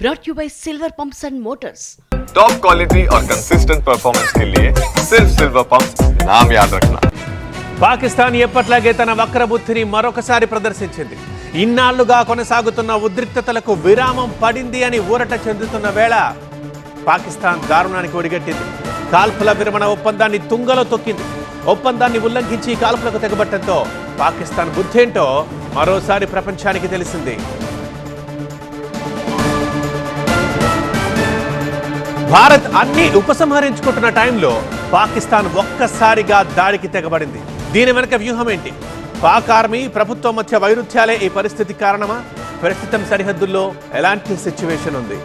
brought you by Silver Pumps and Motors. Top quality और consistent performance के लिए सिर्फ सिल्वर पंप्स नाम याद रखना. పాకిస్తాన్ ఎప్పట్లాగే తన వక్రబుద్ధిని మరొకసారి ప్రదర్శించింది. ఇన్నాళ్లుగా కొనసాగుతున్న ఉద్రిక్తతలకు విరామం పడింది అని ఊరట చెందుతున్న వేళ పాకిస్తాన్ దారుణానికి ఒడిగట్టింది. కాల్పుల విరమణ ఒప్పందాన్ని తుంగలో తొక్కింది. ఒప్పందాన్ని ఉల్లంఘించి కాల్పులకు తెగబట్టడంతో పాకిస్తాన్ బుద్ధేంటో మరోసారి ప్రపంచానికి తెలిసింది. భారత్ అన్ని ఉపసంహరించుకుంటున్న టైంలో పాకిస్తాన్ ఒక్కసారిగా దాడికి తెగబడింది. దీని వెనుక వ్యూహం ఏంటి? పాక్ ఆర్మీ ప్రభుత్వం మధ్య వైరుధ్యాలే ఈ పరిస్థితి కారణమా? ప్రస్తుతం సరిహద్దుల్లో ఎలాంటి సిచ్యువేషన్ ఉంది?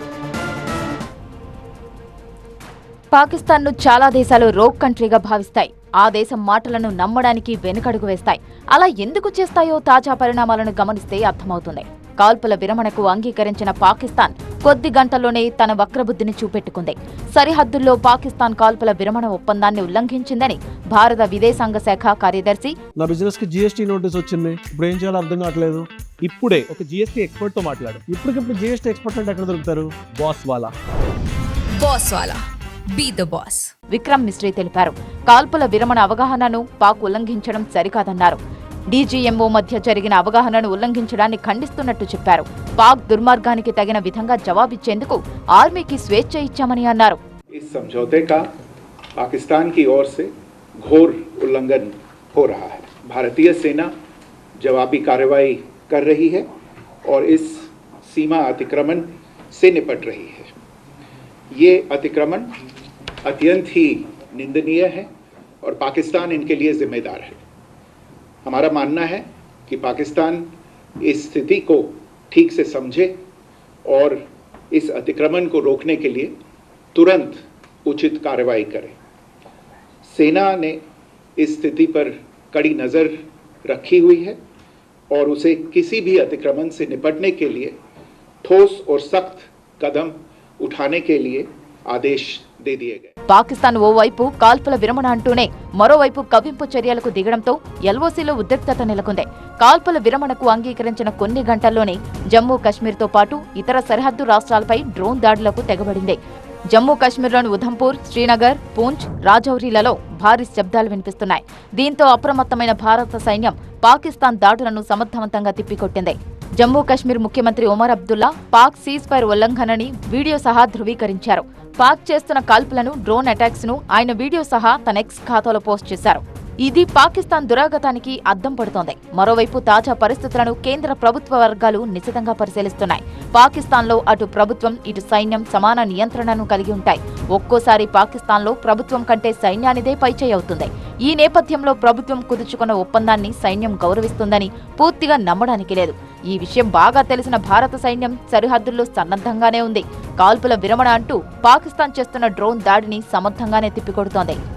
పాకిస్తాన్ను చాలా దేశాలు రోగ్ కంట్రీగా భావిస్తాయి. ఆ దేశం మాటలను నమ్మడానికి వెనుకడుగు వేస్తాయి. అలా ఎందుకు చేస్తాయో తాజా పరిణామాలను గమనిస్తే అర్థమవుతుంది. కాల్పుల విరమణకు అంగీకరించిన పాకిస్తాన్ కొద్ది గంటల్లోనే తన వక్రబుద్ధిని చూపెట్టుకుంది. సరిహద్దుల్లో పాకిస్తాన్ కాల్పుల విరమణ ఒప్పందాన్ని ఉల్లంఘించిందని భారత విదేశాంగ శాఖ కార్యదర్శి నా బిజినెస్ కి జిఎస్టీ నోటీస్ వచ్చింది, ఇప్పుడు ఏం చేయాలో అర్థం కావట్లేదు. ఇప్పుడే ఒక జిఎస్టీ ఎక్స్పర్ట్ తో మాట్లాడు. ఇప్పటికిప్పుడు జిఎస్టీ ఎక్స్పర్ట్ అంటే ఎక్కడ దొరుకుతారు? బాస్ వాలా be the boss Vikram Misri తెలిపారు. కాల్పుల విరమణ అవగాహనను పాక్ ఉల్లంఘించడం సరికాదన్నారు. డీజీఎంఓ మధ్య జరిగిన అవగాహనను ఉల్లంఘించడాన్ని ఖండిస్తున్నట్టు చెప్పారు. పాక్ దుర్మార్గానికి తగిన విధంగా జవాబిచ్చేందుకు ఆర్మీకి స్వేచ్ఛ ఇచ్చామని అన్నారు. इस समझौते का पाकिस्तान की ओर से घोर उल्लंघन हो रहा है. भारतीय सेना जवाबी कार्रवाई कर रही है और इस सीमा अतिक्रमण से निपट रही है. ये अतिक्रमण अत्यंत ही निंदनीय है और पाकिस्तान इनके लिए जिम्मेदार है. हमारा मानना है कि पाकिस्तान इस स्थिति को ठीक से समझे और इस अतिक्रमण को रोकने के लिए तुरंत उचित कार्रवाई करे. सेना ने इस स्थिति पर कड़ी नज़र रखी हुई है और उसे किसी भी अतिक्रमण से निपटने के लिए ठोस और सख्त कदम उठाने के लिए आदेश दे दिए गए. పాకిస్తాన్ ఓవైపు కాల్పుల విరమణ అంటూనే మరోవైపు కవ్వింపు చర్యలకు దిగడంతో ఎల్ఓసీలో ఉద్రిక్తత నెలకొంది. కాల్పుల విరమణకు అంగీకరించిన కొన్ని గంటల్లోనే జమ్మూ కశ్మీర్తో పాటు ఇతర సరిహద్దు రాష్ట్రాలపై డ్రోన్ దాడులకు తెగబడింది. జమ్మూ కశ్మీర్లోని ఉధంపూర్, శ్రీనగర్, పూంచ్, రాజౌరీలలో భారీ శబ్దాలు వినిపిస్తున్నాయి. దీంతో అప్రమత్తమైన భారత సైన్యం పాకిస్తాన్ దాడులను సమర్థవంతంగా తిప్పికొట్టింది. జమ్మూ కశ్మీర్ ముఖ్యమంత్రి ఒమర్ అబ్దుల్లా పాక్ సీజ్ ఫైర్ ఉల్లంఘనని వీడియో సహా ధృవీకరించారు. పాక్ చేస్తున్న కాల్పులను, డ్రోన్ అటాక్స్ ను ఆయన వీడియో సహా తన ఎక్స్ ఖాతాలో పోస్ట్ చేశారు. ఇది పాకిస్తాన్ దురాగతానికి అద్దం పడుతోంది. మరోవైపు తాజా పరిస్థితులను కేంద్ర ప్రభుత్వ వర్గాలు నిశితంగా పరిశీలిస్తున్నాయి. పాకిస్తాన్లో అటు ప్రభుత్వం, ఇటు సైన్యం సమాన నియంత్రణను కలిగి ఉంటాయి. ఒక్కోసారి పాకిస్తాన్లో ప్రభుత్వం కంటే సైన్యానిదే పైచేయి అవుతుంది. ఈ నేపథ్యంలో ప్రభుత్వం కుదుర్చుకున్న ఒప్పందాన్ని సైన్యం గౌరవిస్తుందని పూర్తిగా నమ్మడానికి లేదు. ఈ విషయం బాగా తెలిసిన భారత సైన్యం సరిహద్దుల్లో సన్నద్ధంగానే ఉంది. కాల్పుల విరమణ అంటూ పాకిస్తాన్ చేస్తున్న డ్రోన్ దాడిని సమర్థంగానే తిప్పికొడుతోంది.